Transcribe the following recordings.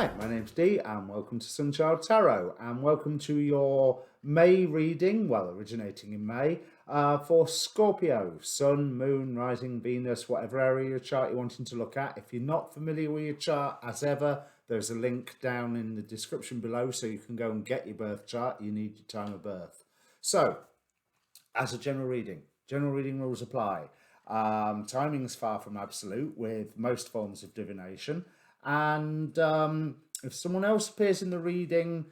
Hi, my name's Dee and welcome to Sunchild Tarot and welcome to your May reading, well originating in May, for Scorpio, Sun, Moon, Rising, Venus, whatever area of your chart you're wanting to look at. If you're not familiar with your chart, as ever, there's a link down in the description below so you can go and get your birth chart. You need your time of birth. So, as a general reading rules apply. Timing is far from absolute with most forms of divination. And if someone else appears in the reading,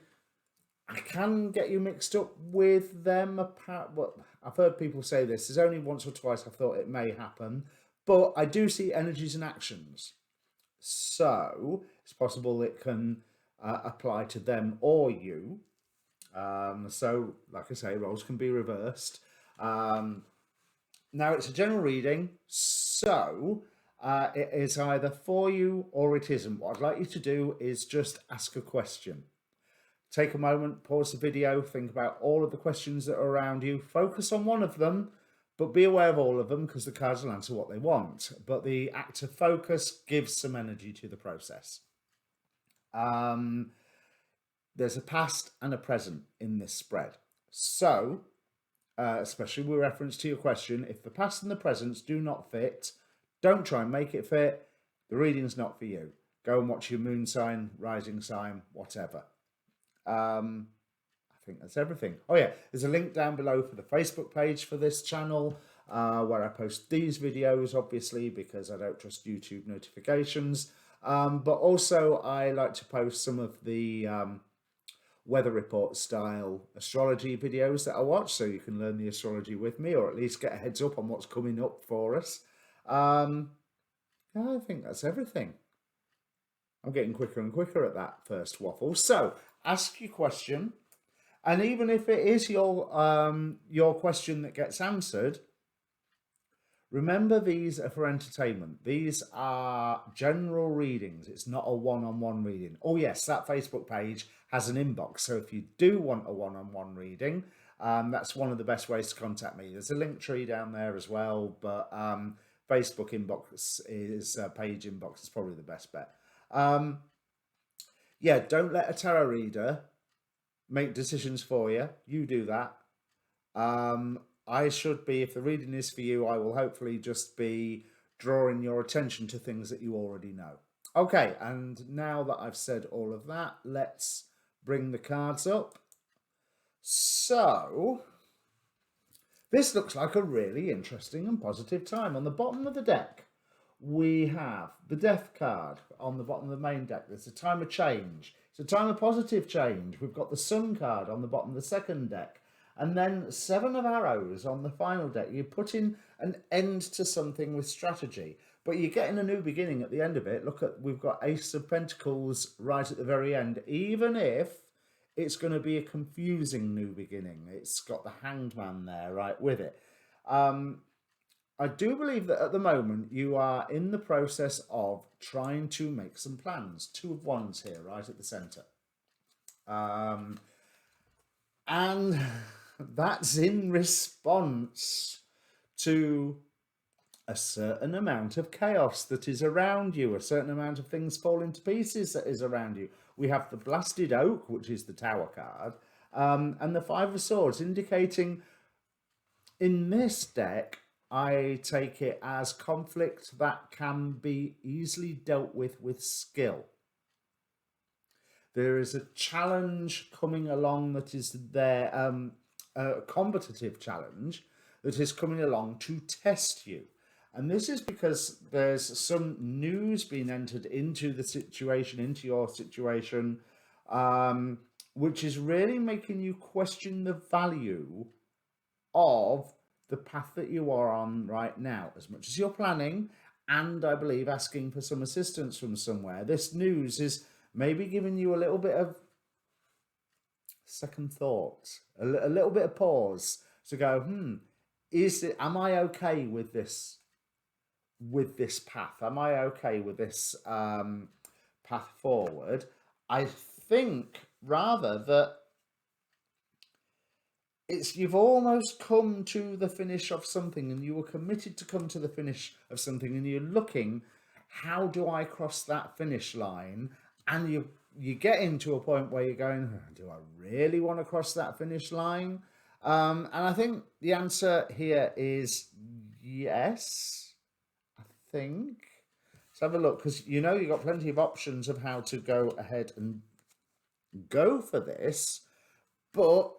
I can get you mixed up with them. Well, I've heard people say this. There's only once or twice I've thought it may happen. But I do see energies and actions. So it's possible it can apply to them or you. So, like I say, roles can be reversed. Now, it's a general reading, so it is either for you or it isn't. What I'd like you to do is just ask a question. Take a moment, pause the video, think about all of the questions that are around you. Focus on one of them, but be aware of all of them because the cards will answer what they want. But the act of focus gives some energy to the process. There's a past and a present in this spread. So, especially with reference to your question, if the past and the presents do not fit, don't try and make it fit. The reading's not for you. Go and watch your moon sign, rising sign, whatever. I think that's everything. Oh yeah, there's a link down below for the Facebook page for this channel, where I post these videos, obviously, because I don't trust YouTube notifications. But also I like to post some of the weather report style astrology videos that I watch, so you can learn the astrology with me, or at least get a heads up on what's coming up for us. I think that's everything. I'm getting quicker and quicker at that first waffle. So ask your question, and even if it is your question that gets answered, remember these are for entertainment. These are general readings. It's not a one-on-one reading. Oh yes, that Facebook page has an inbox. So if you do want a one-on-one reading, that's one of the best ways to contact me. There's a link tree down there as well, but Facebook inbox is page inbox is probably the best bet. Yeah, don't let a tarot reader make decisions for you. You do that. I should be, if the reading is for you, I will hopefully just be drawing your attention to things that you already know. Okay, and now that I've said all of that, let's bring the cards up. So, this looks like a really interesting and positive time. On the bottom of the deck, we have the Death card on the bottom of the main deck. There's a time of change. It's a time of positive change. We've got the Sun card on the bottom of the second deck. And then 7 of Arrows on the final deck. You're putting an end to something with strategy, but you're getting a new beginning at the end of it. Look at, we've got Ace of Pentacles right at the very end, even if it's going to be a confusing new beginning. It's got the Hanged Man there right with it. I do believe that at the moment you are in the process of trying to make some plans. 2 of Wands here right at the centre. And that's in response to a certain amount of chaos that is around you, a certain amount of things falling to pieces that is around you. We have the Blasted Oak, which is the Tower card, and the 5 of Swords, indicating in this deck, I take it as conflict that can be easily dealt with skill. There is a challenge coming along that is there, a combative challenge that is coming along to test you. And this is because there's some news being entered into the situation, into your situation, which is really making you question the value of the path that you are on right now, as much as you're planning, and I believe asking for some assistance from somewhere. This news is maybe giving you a little bit of second thought, a little bit of pause to go, am I okay with this path? Am I okay with this path forward? I think rather that you've almost come to the finish of something, and you were committed to come to the finish of something, and you're looking, how do I cross that finish line? And you're you get into a point where you're going, "Oh, do I really want to cross that finish line?" And I think the answer here is yes, I think. Let's have a look, because you know you've got plenty of options of how to go ahead and go for this, but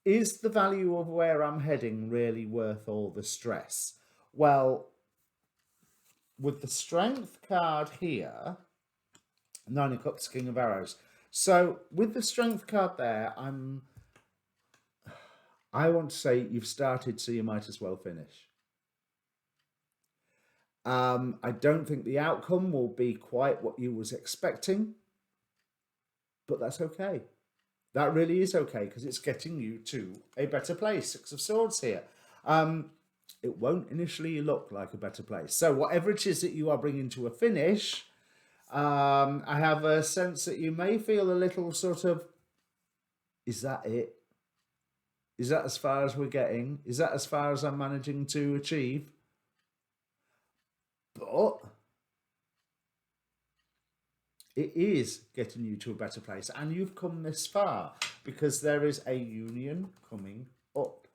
is the value of where I'm heading really worth all the stress? Well, with the Strength card here, Nine of Cups, King of Arrows. So with the Strength card there, I want to say you've started, so you might as well finish. I don't think the outcome will be quite what you was expecting, but that's okay. That really is okay, because it's getting you to a better place. Six of Swords here. It won't initially look like a better place. So whatever it is that you are bringing to a finish, I have a sense that you may feel a little sort of, is that it? Is that as far as we're getting? Is that as far as I'm managing to achieve? But it is getting you to a better place, and you've come this far because there is a union coming up.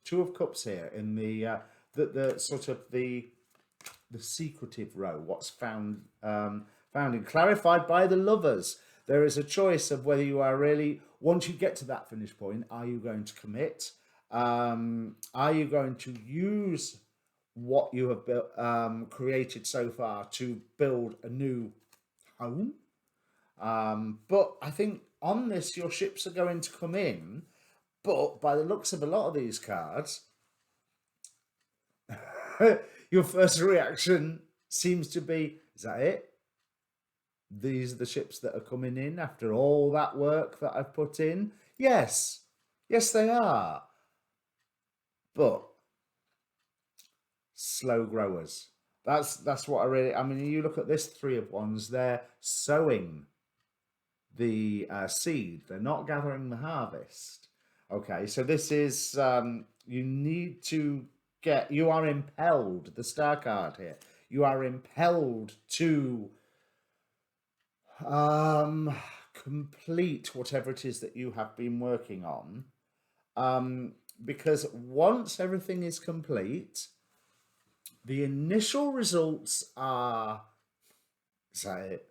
Two of Cups here in the sort of the secretive row. What's found and clarified by the Lovers. There is a choice of whether you are really, once you get to that finish point, are you going to commit? Are you going to use what you have built, created so far to build a new home? But I think on this, your ships are going to come in. But by the looks of a lot of these cards, your first reaction seems to be, is that it? These are the ships that are coming in after all that work that I've put in? Yes. Yes, they are. But slow growers. That's what I mean, you look at this Three of Wands, they're sowing the seed. They're not gathering the harvest. Okay, so this is, you need to get, you are impelled, the Star card here, you are impelled to complete whatever it is that you have been working on, because once everything is complete, the initial results are, say it,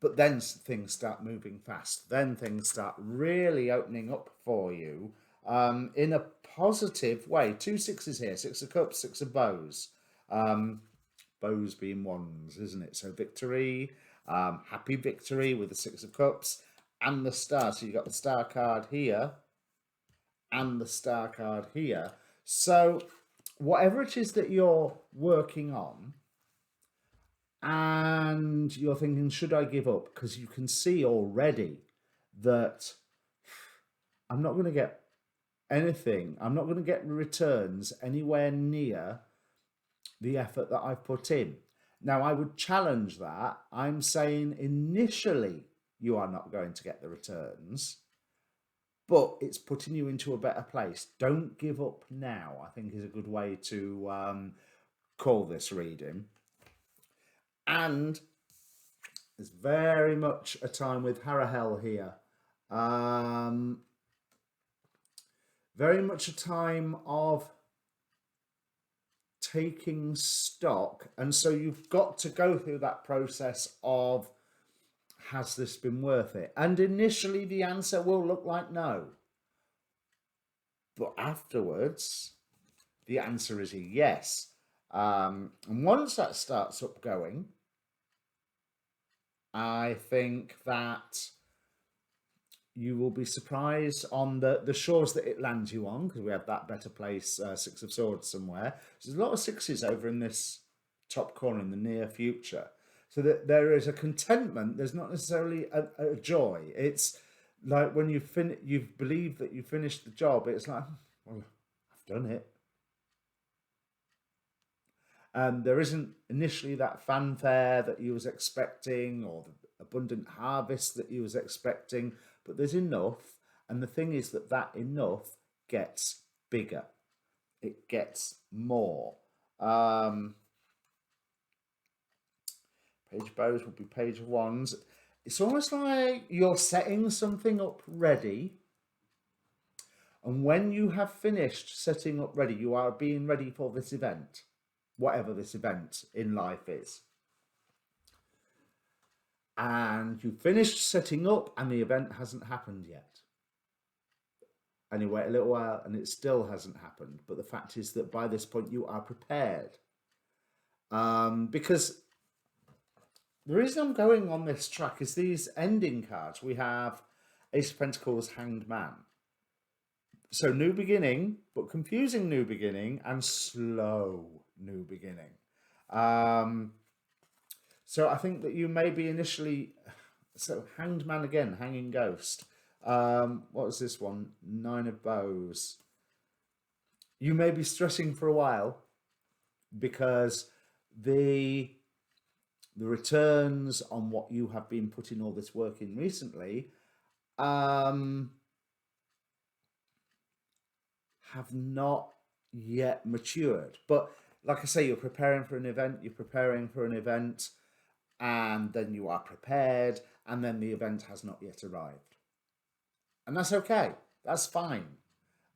but then things start moving fast. Then things start really opening up for you in a positive way. Two sixes here, Six of Cups, Six of Bows. Bows being wands, isn't it? So victory, happy victory with the Six of Cups and the Star. So you've got the Star card here and the Star card here. So whatever it is that you're working on, and you're thinking, should I give up? Because you can see already that I'm not going to get anything. I'm not going to get returns anywhere near the effort that I've put in. Now, I would challenge that. I'm saying initially you are not going to get the returns, but it's putting you into a better place. Don't give up now, I think, is a good way to call this reading. And there's very much a time with Harahel here. Very much a time of taking stock. And so you've got to go through that process of, has this been worth it? And initially the answer will look like no. But afterwards, the answer is a yes. And once that starts up going, I think that you will be surprised on the shores that it lands you on, because we have that better place, Six of Swords somewhere. So there's a lot of sixes over in this top corner in the near future. So that there is a contentment. There's not necessarily a joy. It's like when you believe that you finished the job, it's like, well, I've done it. There isn't initially that fanfare that you was expecting, or the abundant harvest that you was expecting, but there's enough. And the thing is that enough gets bigger. It gets more. Page of Bows will be Page of Wands. It's almost like you're setting something up ready. And when you have finished setting up ready, you are being ready for this event, whatever this event in life is. And you finished setting up and the event hasn't happened yet. And you wait a little while and it still hasn't happened. But the fact is that by this point you are prepared. Because the reason I'm going on this track is these ending cards. We have Ace of Pentacles, Hanged Man. So new beginning, but confusing new beginning and slow new beginning. So I think that you may be initially, so Hanged Man again, Hanging Ghost. What was this one? Nine of Bows. You may be stressing for a while because the returns on what you have been putting all this work in recently have not yet matured. But like I say, you're preparing for an event, and then you are prepared, and then the event has not yet arrived. And that's okay. That's fine.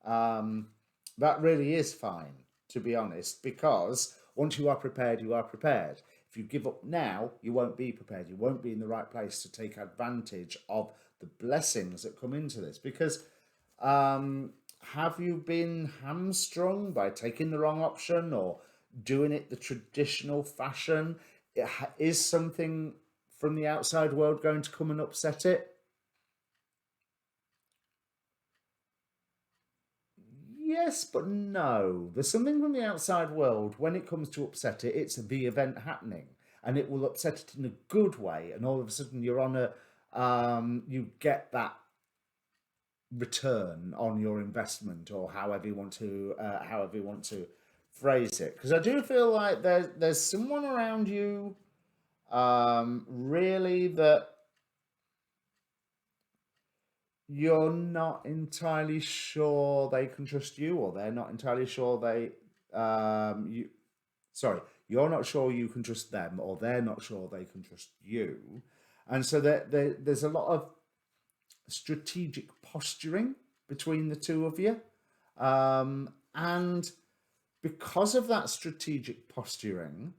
That really is fine, to be honest, because once you are prepared, you are prepared. If you give up now, you won't be prepared. You won't be in the right place to take advantage of the blessings that come into this. Because have you been hamstrung by taking the wrong option or doing it the traditional fashion? Is something from the outside world going to come and upset it? Yes, but no. There's something from the outside world. When it comes to upset it, it's the event happening, and it will upset it in a good way. And all of a sudden, you're on you get that return on your investment, or however you want to phrase it. Because I do feel like there's someone around you, really, that you're not entirely sure they can trust you, or they're not entirely sure you're not sure you can trust them, or they're not sure they can trust you. And so there's a lot of strategic posturing between the two of you. And because of that strategic posturing,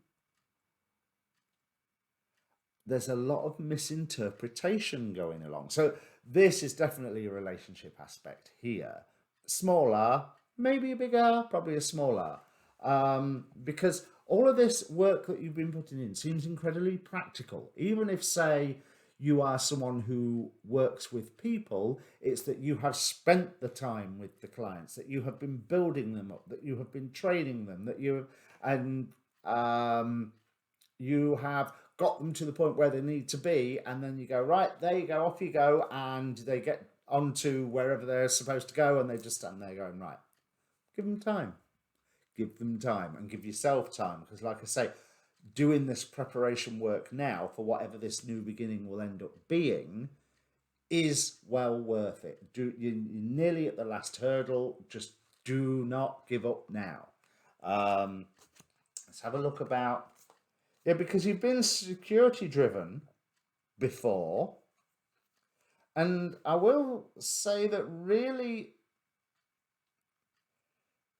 there's a lot of misinterpretation going along. So this is definitely a relationship aspect here. Smaller, maybe a bigger, probably a smaller. Because all of this work that you've been putting in seems incredibly practical. Even if, say, you are someone who works with people, it's that you have spent the time with the clients, that you have been building them up, that you have been training them, that you have got them to the point where they need to be, and then you go, right, there you go, off you go, and they get onto wherever they're supposed to go, and they just stand there going, right, give them time. Give them time, and give yourself time, because like I say, doing this preparation work now for whatever this new beginning will end up being is well worth it. You're nearly at the last hurdle. Just do not give up now. Let's have a look about, because you've been security driven before, and I will say that really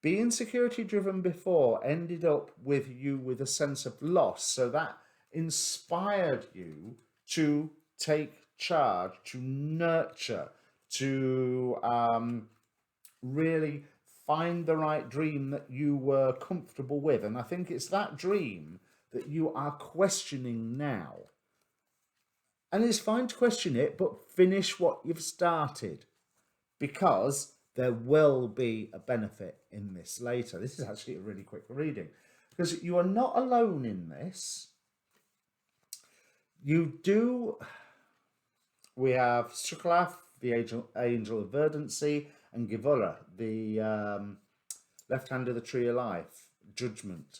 being security driven before ended up with you with a sense of loss. So that inspired you to take charge, to nurture, to really find the right dream that you were comfortable with. And I think it's that dream that you are questioning now. And it's fine to question it, but finish what you've started, because there will be a benefit in this later. This is actually a really quick reading, because you are not alone in this. We have Shuklaf, the angel of verdancy, and Givora, the left hand of the tree of life, judgment.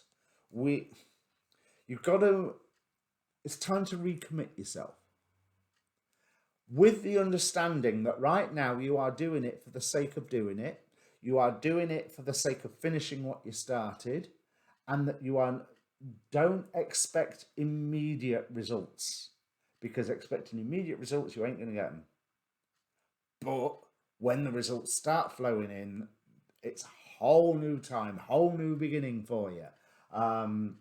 It's time to recommit yourself, with the understanding that right now you are doing it for the sake of doing it. You are doing it for the sake of finishing what you started, and that you are don't expect immediate results, because expecting immediate results, you ain't going to get them. But when the results start flowing in, it's a whole new time, whole new beginning for you. And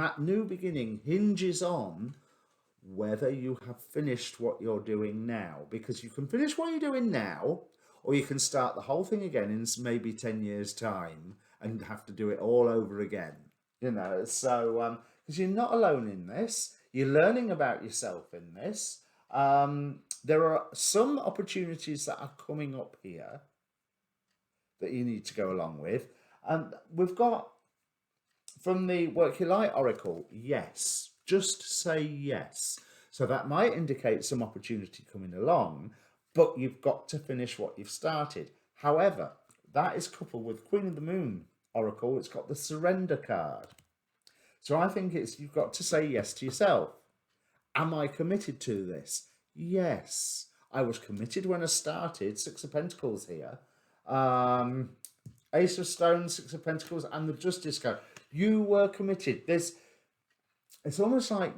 that new beginning hinges on whether you have finished what you're doing now. Because you can finish what you're doing now, or you can start the whole thing again in maybe 10 years' time and have to do it all over again. So because you're not alone in this, you're learning about yourself in this. There are some opportunities that are coming up here that you need to go along with. And we've got from the Work Your Light Oracle, yes, just say yes. So that might indicate some opportunity coming along, but you've got to finish what you've started. However, that is coupled with Queen of the Moon Oracle. It's got the surrender card. So I think you've got to say yes to yourself. Am I committed to this? Yes. I was committed when I started. Six of Pentacles here. Ace of Stones, Six of Pentacles, and the Justice card. You were committed. It's almost like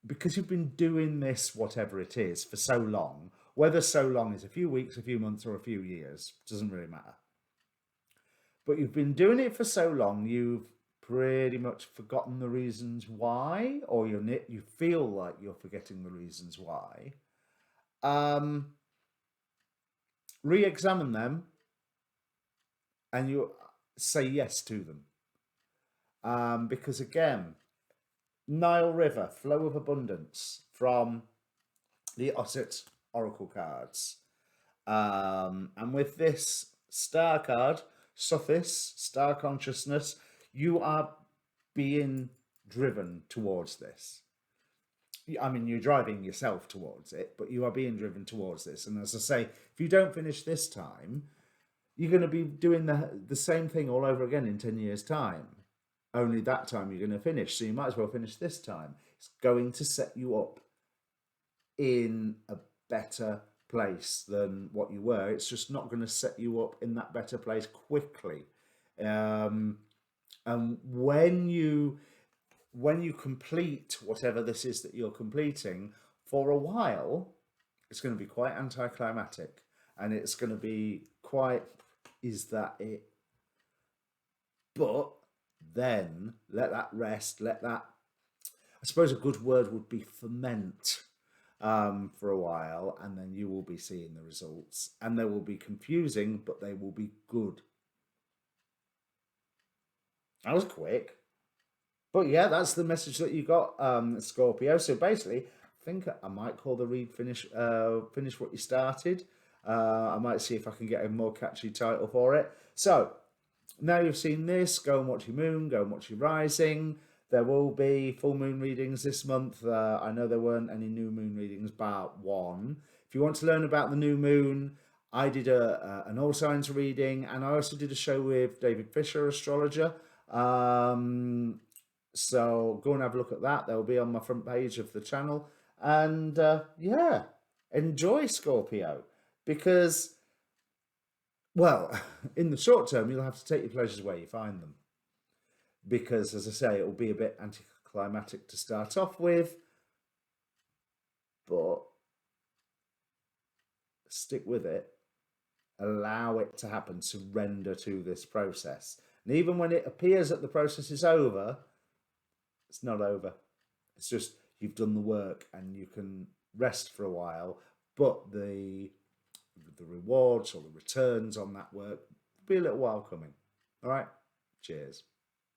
because you've been doing this, whatever it is, for so long, whether so long is a few weeks, a few months, or a few years, doesn't really matter. But you've been doing it for so long, you've pretty much forgotten the reasons why, or you feel like you're forgetting the reasons why. Re-examine them, and you say yes to them. Because again, Nile River, flow of abundance from the Osset Oracle cards. And with this star card, Sothis, star consciousness, you are being driven towards this. I mean, you're driving yourself towards it, but you are being driven towards this. And as I say, if you don't finish this time, you're going to be doing the same thing all over again in 10 years' time. Only that time you're going to finish. So you might as well finish this time. It's going to set you up in a better place than what you were. It's just not going to set you up in that better place quickly. And when you complete whatever this is that you're completing, for a while, it's going to be quite anticlimactic, and it's going to be quite, is that it? But then let that rest, let that, I suppose a good word would be ferment for a while, and then you will be seeing the results, and they will be confusing, but they will be good. That was quick. But yeah, that's the message that you got, Scorpio. So basically, I think I might call the read finish what you started. I might see if I can get a more catchy title for it. So now you've seen this, go and watch your moon, go and watch your rising. There will be full moon readings this month. I know there weren't any new moon readings, bar one. If you want to learn about the new moon, I did an all signs reading, and I also did a show with David Fisher, astrologer. So go and have a look at that. They'll be on my front page of the channel. And yeah, enjoy, Scorpio, because, well, in the short term, you'll have to take your pleasures where you find them. Because, as I say, it will be a bit anticlimactic to start off with, but stick with it. Allow it to happen. Surrender to this process. And even when it appears that the process is over, it's not over. It's just you've done the work and you can rest for a while, but the rewards or the returns on that work will be a little while coming. All right? Cheers.